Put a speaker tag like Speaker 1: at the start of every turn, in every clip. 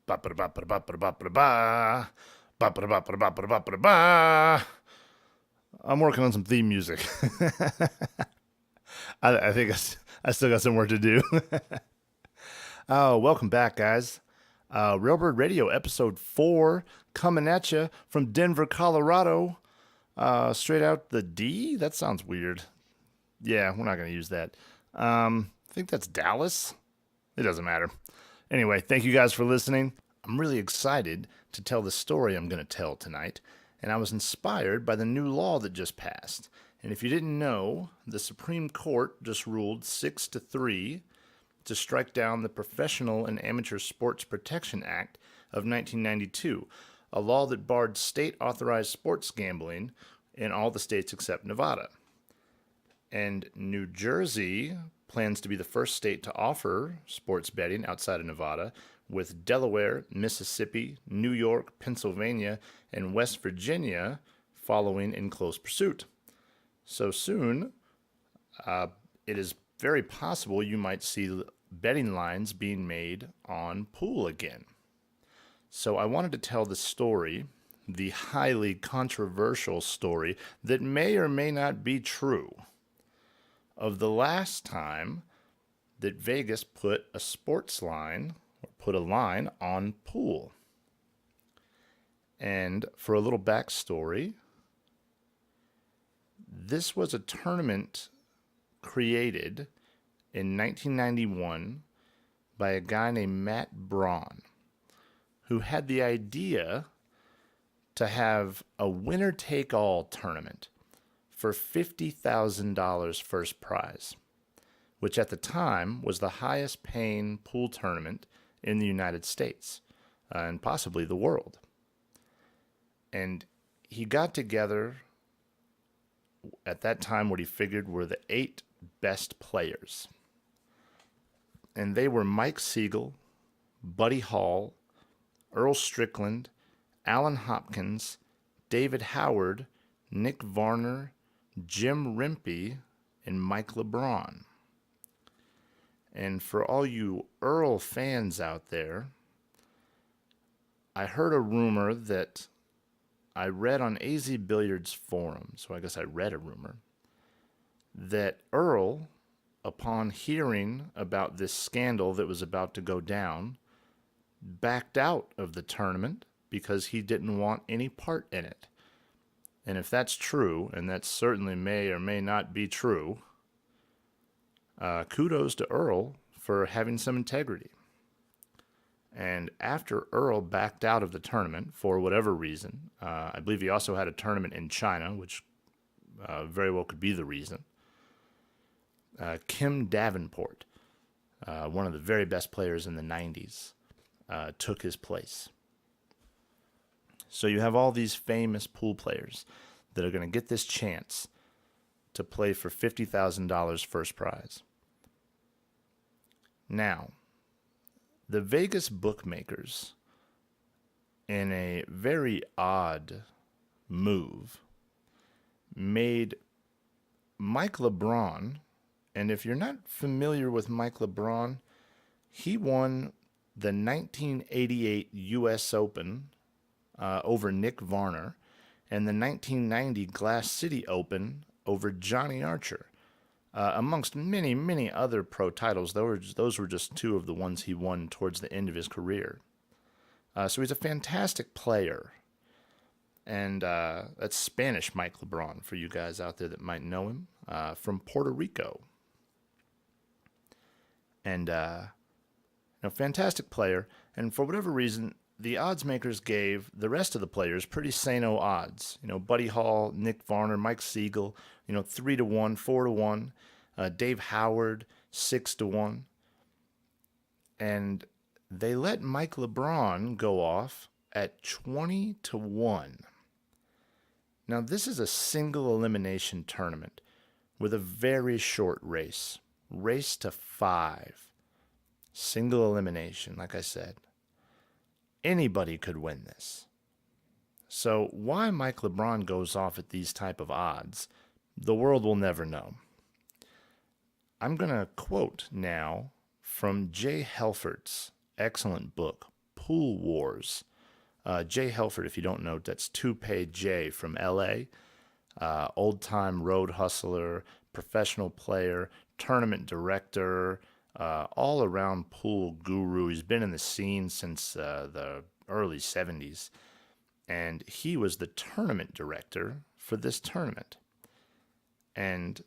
Speaker 1: Ba-ba-da-ba-ba-da-ba-ba-da-ba. Ba-ba-da-ba-ba-da-ba-ba-da-ba. I'm working on some theme music. I think I still got some work to do. Welcome back, guys. Railbird Radio, episode 4, coming at you from Denver, Colorado. Straight out the D? That sounds weird. Yeah, we're not going to use that. I think that's Dallas. It doesn't matter. Anyway, thank you guys for listening. I'm really excited to tell the story I'm going to tell tonight, and I was inspired by the new law that just passed. And if you didn't know, the Supreme Court just ruled 6-3 to strike down the Professional and Amateur Sports Protection Act of 1992, a law that barred state-authorized sports gambling in all the states except Nevada. And New Jersey plans to be the first state to offer sports betting outside of Nevada, with Delaware, Mississippi, New York, Pennsylvania, and West Virginia following in close pursuit. So soon, it is very possible you might see betting lines being made on pool again. So I wanted to tell the story, the highly controversial story that may or may not be true, of the last time that Vegas put a sports line, or put a line on pool. And for a little backstory, this was a tournament created in 1991 by a guy named Matt Braun, who had the idea to have a winner-take-all tournament for $50,000 first prize, which at the time was the highest paying pool tournament in the United States, and possibly the world. And he got together at that time what he figured were the 8 best players. And they were Mike Siegel, Buddy Hall, Earl Strickland, Alan Hopkins, David Howard, Nick Varner, Jim Rempe, and Mike LeBron. And for all you Earl fans out there, I heard a rumor that I read on AZ Billiards forum, so I guess I read a rumor, that Earl, upon hearing about this scandal that was about to go down, backed out of the tournament because he didn't want any part in it. And if that's true, and that certainly may or may not be true, kudos to Earl for having some integrity. And after Earl backed out of the tournament, for whatever reason, I believe he also had a tournament in China, which very well could be the reason, Kim Davenport, one of the very best players in the 90s, took his place. So you have all these famous pool players that are going to get this chance to play for $50,000 first prize. Now, the Vegas bookmakers, in a very odd move, made Mike LeBron, and if you're not familiar with Mike LeBron, he won the 1988 U.S. Open over Nick Varner, and the 1990 Glass City Open over Johnny Archer, amongst many, many other pro titles. Those were just 2 of the ones he won towards the end of his career. So he's a fantastic player. And that's Spanish Mike LeBron, for you guys out there that might know him, from Puerto Rico. And fantastic player. And for whatever reason, the odds makers gave the rest of the players pretty sano odds. Buddy Hall, Nick Varner, Mike Siegel, 3-1, 4-1. Dave Howard, 6-1. And they let Mike LeBron go off at 20-1. Now, this is a single elimination tournament with a very short race. Race to 5. Single elimination, like I said. Anybody could win this. So why Mike LeBron goes off at these type of odds, the world will never know. I'm going to quote now from Jay Helfert's excellent book, Pool Wars. Jay Helford, if you don't know, that's Toupee Jay from L.A., old-time road hustler, professional player, tournament director, all-around pool guru. He's been in the scene since the early 70s, and he was the tournament director for this tournament. And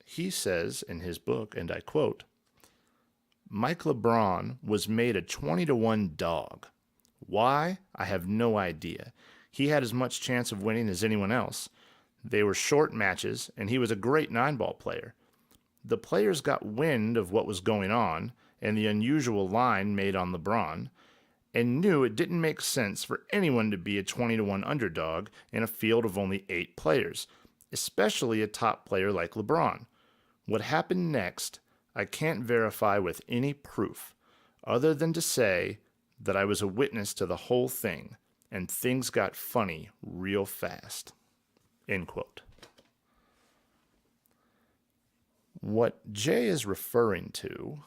Speaker 1: he says in his book, and I quote, "Mike LeBron was made a 20-1 dog. Why? I have no idea. He had as much chance of winning as anyone else. They were short matches, and he was a great 9-ball player. The players got wind of what was going on and the unusual line made on LeBron, and knew it didn't make sense for anyone to be a 20-1 underdog in a field of only 8 players, especially a top player like LeBron. What happened next, I can't verify with any proof, other than to say that I was a witness to the whole thing, and things got funny real fast." End quote. What Jay is referring to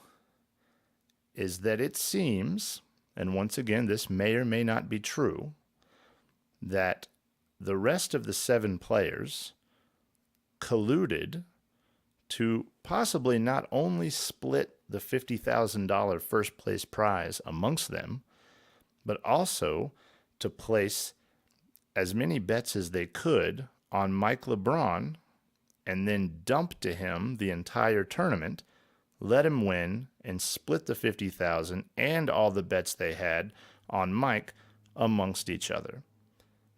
Speaker 1: is that it seems, and once again, this may or may not be true, that the rest of the 7 players colluded to possibly not only split the $50,000 first place prize amongst them, but also to place as many bets as they could on Mike LeBron and then dump to him the entire tournament, let him win, and split the $50,000 and all the bets they had on Mike amongst each other.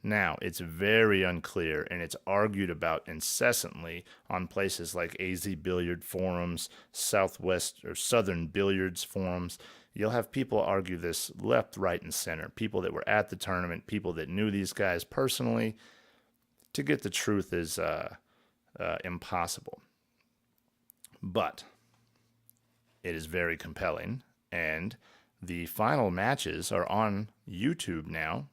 Speaker 1: Now, it's very unclear, and it's argued about incessantly on places like AZ Billiard forums, Southwest or Southern Billiards forums. You'll have people argue this left, right, and center. People that were at the tournament, people that knew these guys personally. To get the truth is impossible. But it is very compelling, and the final matches are on YouTube now,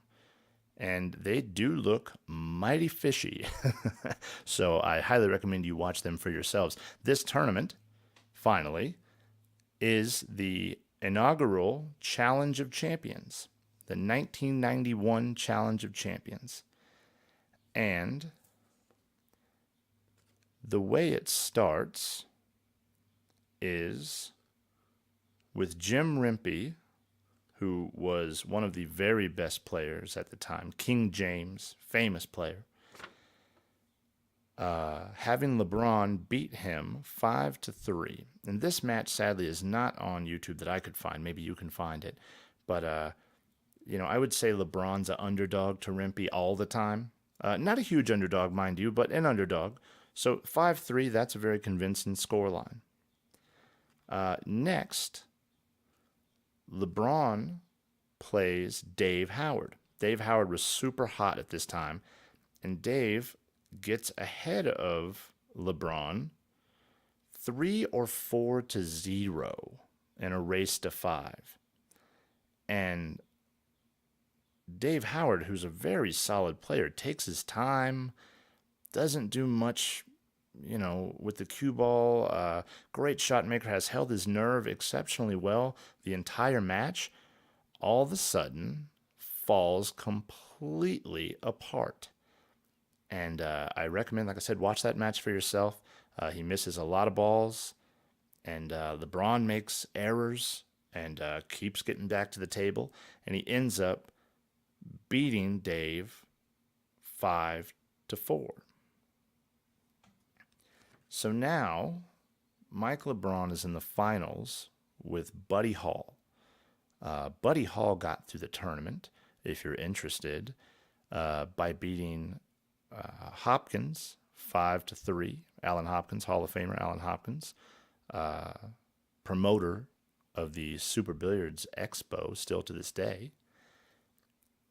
Speaker 1: and they do look mighty fishy. So I highly recommend you watch them for yourselves. This tournament, finally, is the inaugural Challenge of Champions, the 1991 Challenge of Champions. And the way it starts is with Jim Impe, who was one of the very best players at the time, King James, famous player, having LeBron beat him 5-3. And this match, sadly, is not on YouTube that I could find. Maybe you can find it. But, I would say LeBron's an underdog to Impe all the time. Not a huge underdog, mind you, but an underdog. So 5-3, that's a very convincing scoreline. Next, LeBron plays Dave Howard. Dave Howard was super hot at this time, and Dave gets ahead of LeBron 3 or 4-0 in a race to 5. And Dave Howard, who's a very solid player, takes his time, doesn't do much, with the cue ball. Great shot maker, has held his nerve exceptionally well the entire match. All of a sudden, falls completely apart. And I recommend, like I said, watch that match for yourself. He misses a lot of balls, and LeBron makes errors and keeps getting back to the table, and he ends up beating Dave 5-4. So now, Mike LeBron is in the finals with Buddy Hall. Buddy Hall got through the tournament, if you're interested, by beating Hopkins 5-3. Alan Hopkins, Hall of Famer Alan Hopkins, promoter of the Super Billiards Expo still to this day.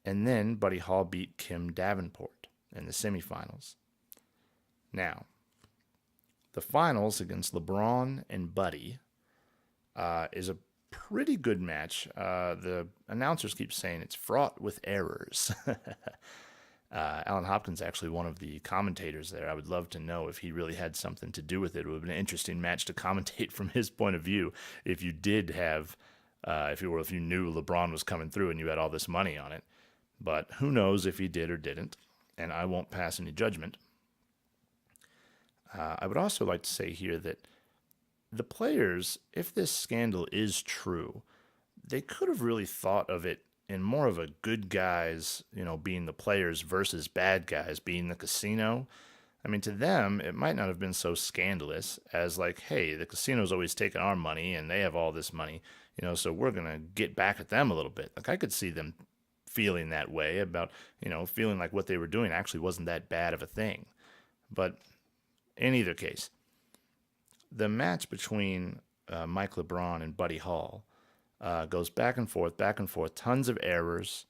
Speaker 1: And then Buddy Hall beat Kim Davenport in the semifinals. Now, the finals against LeBron and Buddy is a pretty good match. The announcers keep saying it's fraught with errors. Alan Hopkins, actually one of the commentators there. I would love to know if he really had something to do with it. It would have been an interesting match to commentate from his point of view if you did have if you knew LeBron was coming through and you had all this money on it. But who knows if he did or didn't, and I won't pass any judgment. I would also like to say here that the players, if this scandal is true, they could have really thought of it in more of a good guys, being the players versus bad guys being the casino. I mean, to them, it might not have been so scandalous as like, hey, the casino's always taking our money and they have all this money, so we're going to get back at them a little bit. Like, I could see them feeling that way about, feeling like what they were doing actually wasn't that bad of a thing. But in either case, the match between Mike LeBron and Buddy Hall goes back and forth, tons of errors.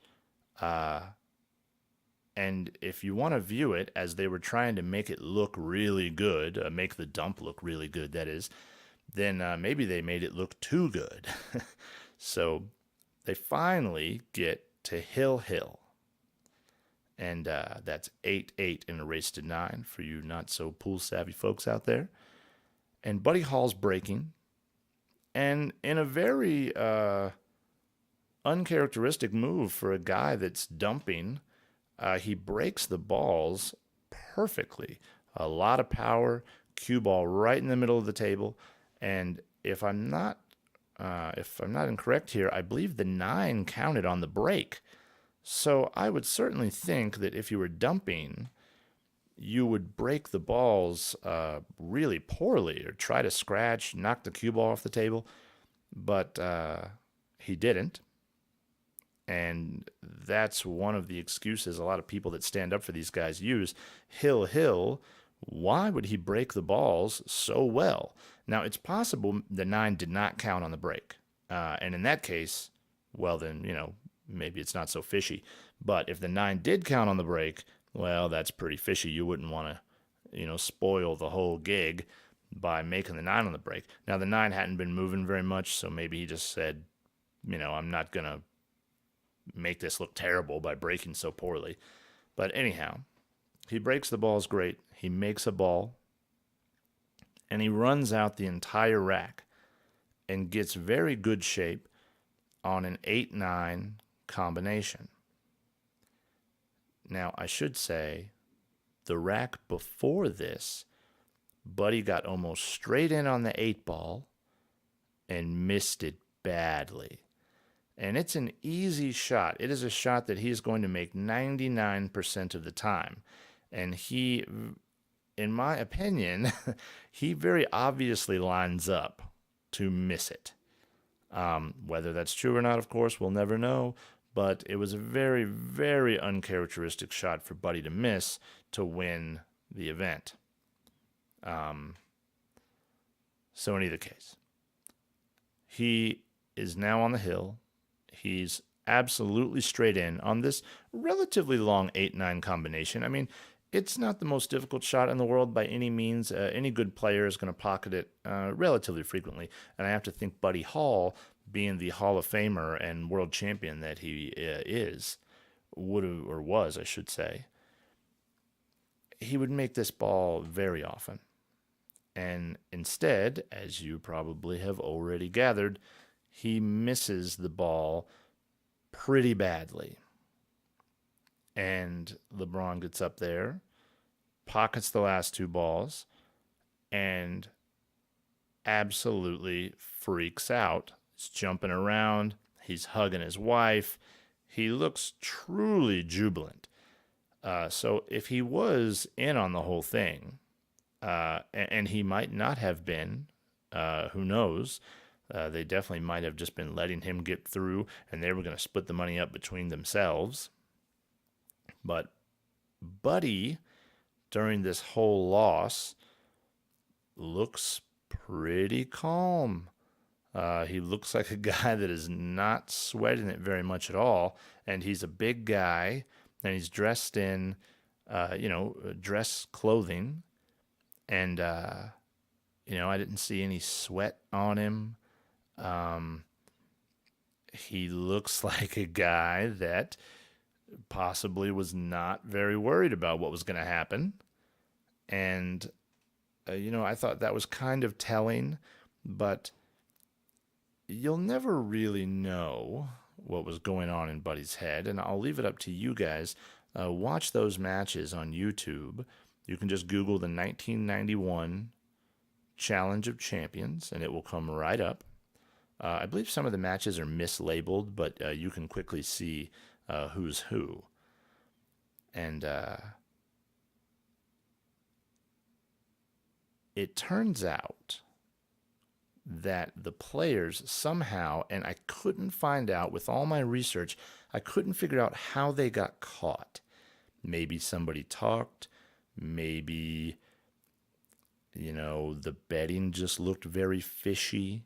Speaker 1: And if you want to view it as they were trying to make it look really good, make the dump look really good, that is, then maybe they made it look too good. So they finally get to Hill. And that's 8-8 in a race to 9 for you not so pool savvy folks out there. And Buddy Hall's breaking. And in a very uncharacteristic move for a guy that's dumping, he breaks the balls perfectly. A lot of power, cue ball right in the middle of the table. And if I'm not incorrect here, I believe the 9 counted on the break. So I would certainly think that if you were dumping, you would break the balls really poorly or try to scratch, knock the cue ball off the table. But he didn't. And that's one of the excuses a lot of people that stand up for these guys use. Hill, why would he break the balls so well? Now, it's possible the 9 did not count on the break. And in that case, well, then, maybe it's not so fishy. But if the 9 did count on the break, well, that's pretty fishy. You wouldn't want to, spoil the whole gig by making the 9 on the break. Now, the 9 hadn't been moving very much, so maybe he just said, I'm not going to make this look terrible by breaking so poorly. But anyhow, he breaks the balls great. He makes a ball, and he runs out the entire rack and gets very good shape on an 8-9 combination. Now, I should say, the rack before this, Buddy got almost straight in on the 8 ball and missed it badly. And it's an easy shot. It is a shot that he's going to make 99% of the time. And he, in my opinion, he very obviously lines up to miss it. Whether that's true or not, of course, we'll never know. But it was a very, very uncharacteristic shot for Buddy to miss to win the event. So in either case, he is now on the hill. He's absolutely straight in on this relatively long 8-9 combination. I mean, it's not the most difficult shot in the world by any means. Any good player is going to pocket it relatively frequently. And I have to think Buddy Hall, being the Hall of Famer and world champion that he was, I should say, he would make this ball very often. And instead, as you probably have already gathered, he misses the ball pretty badly. And LeBron gets up there, pockets the last 2 balls, and absolutely freaks out. He's jumping around. He's hugging his wife. He looks truly jubilant. So if he was in on the whole thing, and he might not have been, who knows, they definitely might have just been letting him get through, and they were going to split the money up between themselves. But Buddy, during this whole loss, looks pretty calm. He looks like a guy that is not sweating it very much at all, and he's a big guy, and he's dressed in, dress clothing, and, I didn't see any sweat on him. He looks like a guy that possibly was not very worried about what was going to happen. And, I thought that was kind of telling, but, you'll never really know what was going on in Buddy's head, and I'll leave it up to you guys. Watch those matches on YouTube. You can just Google the 1991 Challenge of Champions, and it will come right up. I believe some of the matches are mislabeled, but you can quickly see who's who. And it turns out that the players somehow, and I couldn't find out with all my research, I couldn't figure out how they got caught. Maybe somebody talked, maybe, the betting just looked very fishy.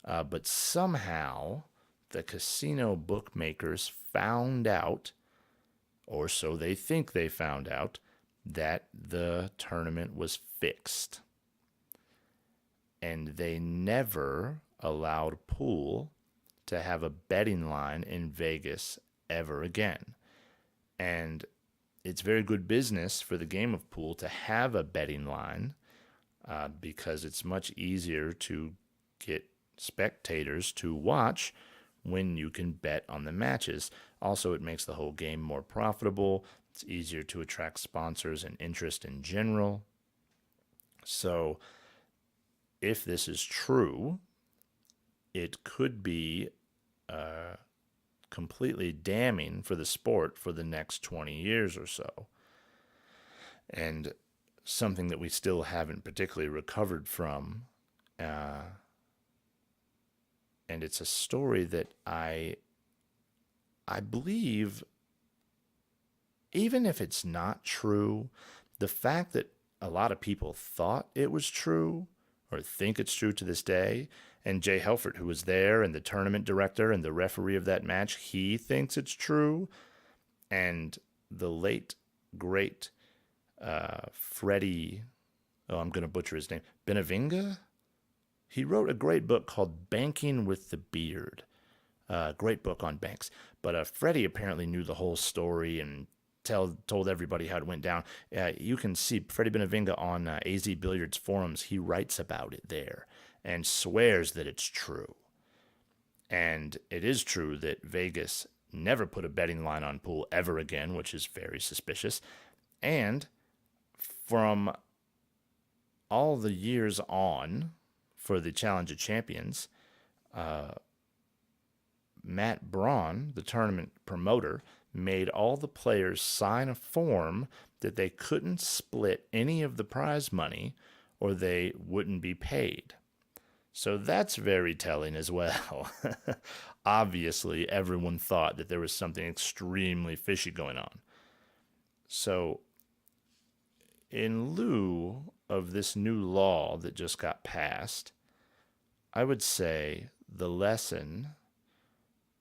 Speaker 1: But somehow the casino bookmakers found out, or so they think they found out, that the tournament was fixed. And they never allowed pool to have a betting line in Vegas ever again. And it's very good business for the game of pool to have a betting line because it's much easier to get spectators to watch when you can bet on the matches. Also, it makes the whole game more profitable. It's easier to attract sponsors and interest in general. So, if this is true, it could be completely damning for the sport for the next 20 years or so. And something that we still haven't particularly recovered from. And it's a story that I believe, even if it's not true, the fact that a lot of people thought it was true or think it's true to this day, and Jay Helfert, who was there, and the tournament director and the referee of that match, he thinks it's true. And the late, great Freddie, I'm going to butcher his name, Benavinga? He wrote a great book called Banking with the Beard. Great book on banks. But Freddie apparently knew the whole story and told everybody how it went down. You can see Freddie Benavinga on AZ Billiards forums. He writes about it there and swears that it's true. And it is true that Vegas never put a betting line on pool ever again, which is very suspicious. And from all the years on for the Challenge of Champions, Matt Braun, the tournament promoter, made all the players sign a form that they couldn't split any of the prize money or they wouldn't be paid. So that's very telling as well. Obviously, everyone thought that there was something extremely fishy going on. So, in lieu of this new law that just got passed, I would say the lesson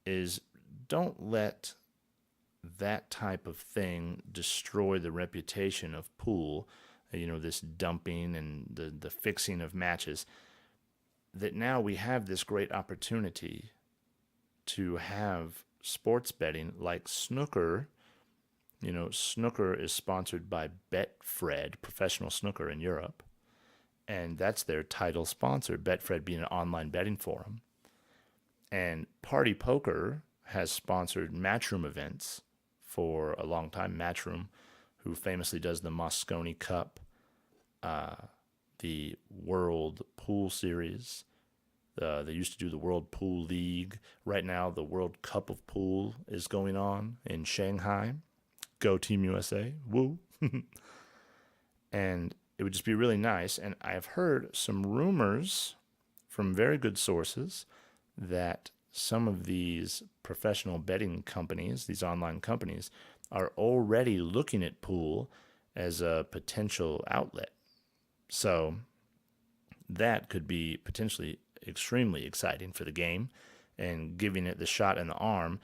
Speaker 1: is don't let that type of thing destroy the reputation of pool, this dumping and the fixing of matches, that now we have this great opportunity to have sports betting like snooker. Snooker is sponsored by Betfred, professional snooker in Europe, and that's their title sponsor, Betfred being an online betting forum. And Party Poker has sponsored Matchroom events for a long time. Matchroom, who famously does the Moscone Cup, the World Pool Series. They used to do the World Pool League. Right now, the World Cup of Pool is going on in Shanghai. Go Team USA. Woo. And it would just be really nice. And I've heard some rumors from very good sources that some of these professional betting companies, these online companies, are already looking at pool as a potential outlet. So that could be potentially extremely exciting for the game and giving it the shot in the arm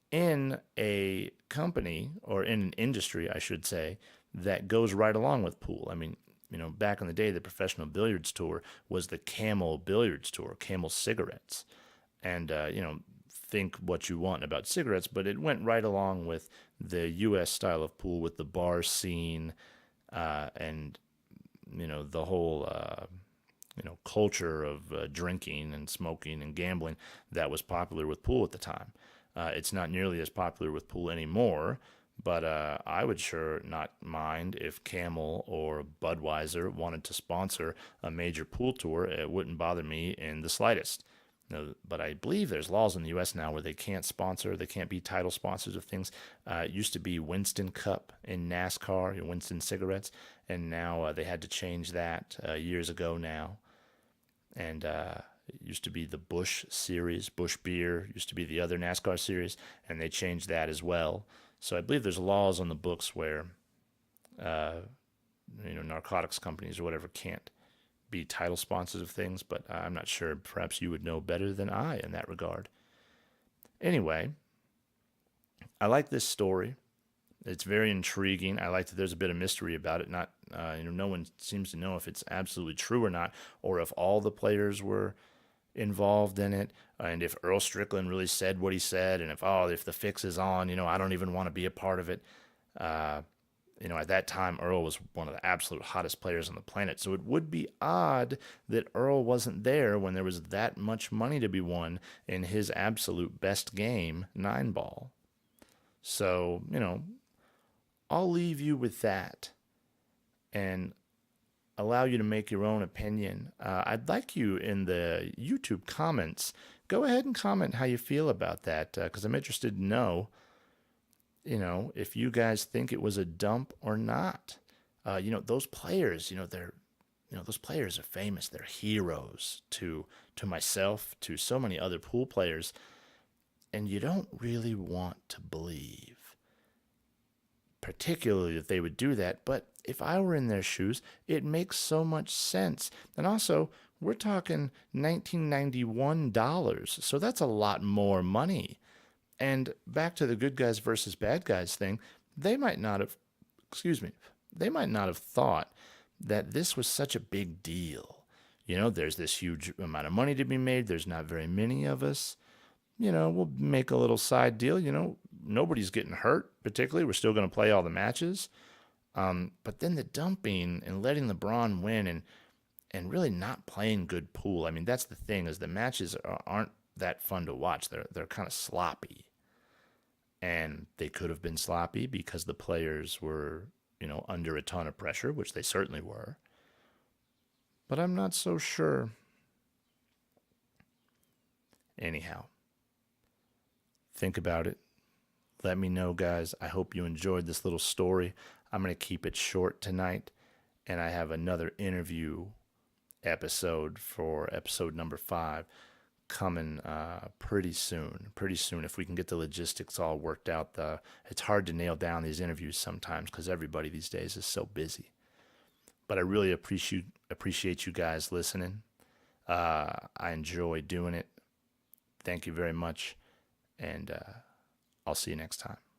Speaker 1: in a company, or in an industry, I should say, that goes right along with pool. I mean, back in the day, the Professional Billiards Tour was the Camel Billiards Tour, Camel cigarettes. And, think what you want about cigarettes, but it went right along with the U.S. style of pool with the bar scene and, the whole culture of drinking and smoking and gambling that was popular with pool at the time. It's not nearly as popular with pool anymore, but I would sure not mind if Camel or Budweiser wanted to sponsor a major pool tour. It wouldn't bother me in the slightest. No, but I believe there's laws in the U.S. now where they can't be title sponsors of things. It used to be Winston Cup in NASCAR, Winston cigarettes, and now they had to change that years ago now. And it used to be the Busch series, Busch beer used to be the other NASCAR series, and they changed that as well. So I believe there's laws on the books where uh, narcotics companies or whatever can't be title sponsors of things, but I'm not sure. Perhaps you would know better than I in that regard. Anyway, I like this story. It's very intriguing. I like that there's a bit of mystery about it. Not, no one seems to know if it's absolutely true or not, or if all the players were involved in it, and if Earl Strickland really said what he said, and if the fix is on, I don't even want to be a part of it. Uh, at that time, Earl was one of the absolute hottest players on the planet. So it would be odd that Earl wasn't there when there was that much money to be won in his absolute best game, 9-ball. So, I'll leave you with that and allow you to make your own opinion. I'd like you in the YouTube comments, go ahead and comment how you feel about that, because I'm interested to know if you guys think it was a dump or not. Those players, those players are famous. They're heroes to myself, to so many other pool players, and you don't really want to believe, particularly that they would do that. But if I were in their shoes, it makes so much sense. And also, we're talking $1991, so that's a lot more money. And back to the good guys versus bad guys thing, they might not have, they might not have thought that this was such a big deal. There's this huge amount of money to be made. There's not very many of us. We'll make a little side deal. Nobody's getting hurt, particularly. We're still going to play all the matches. But then the dumping and letting LeBron win and really not playing good pool. I mean, that's the thing, is the matches aren't that fun to watch. They're kind of sloppy. And they could have been sloppy because the players were, under a ton of pressure, which they certainly were. But I'm not so sure. Anyhow, think about it. Let me know, guys. I hope you enjoyed this little story. I'm going to keep it short tonight. And I have another interview episode for episode number 5 coming pretty soon. If we can get the logistics all worked out. It's hard to nail down these interviews sometimes because everybody these days is so busy. But I really appreciate you guys listening. I enjoy doing it. Thank you very much, and I'll see you next time.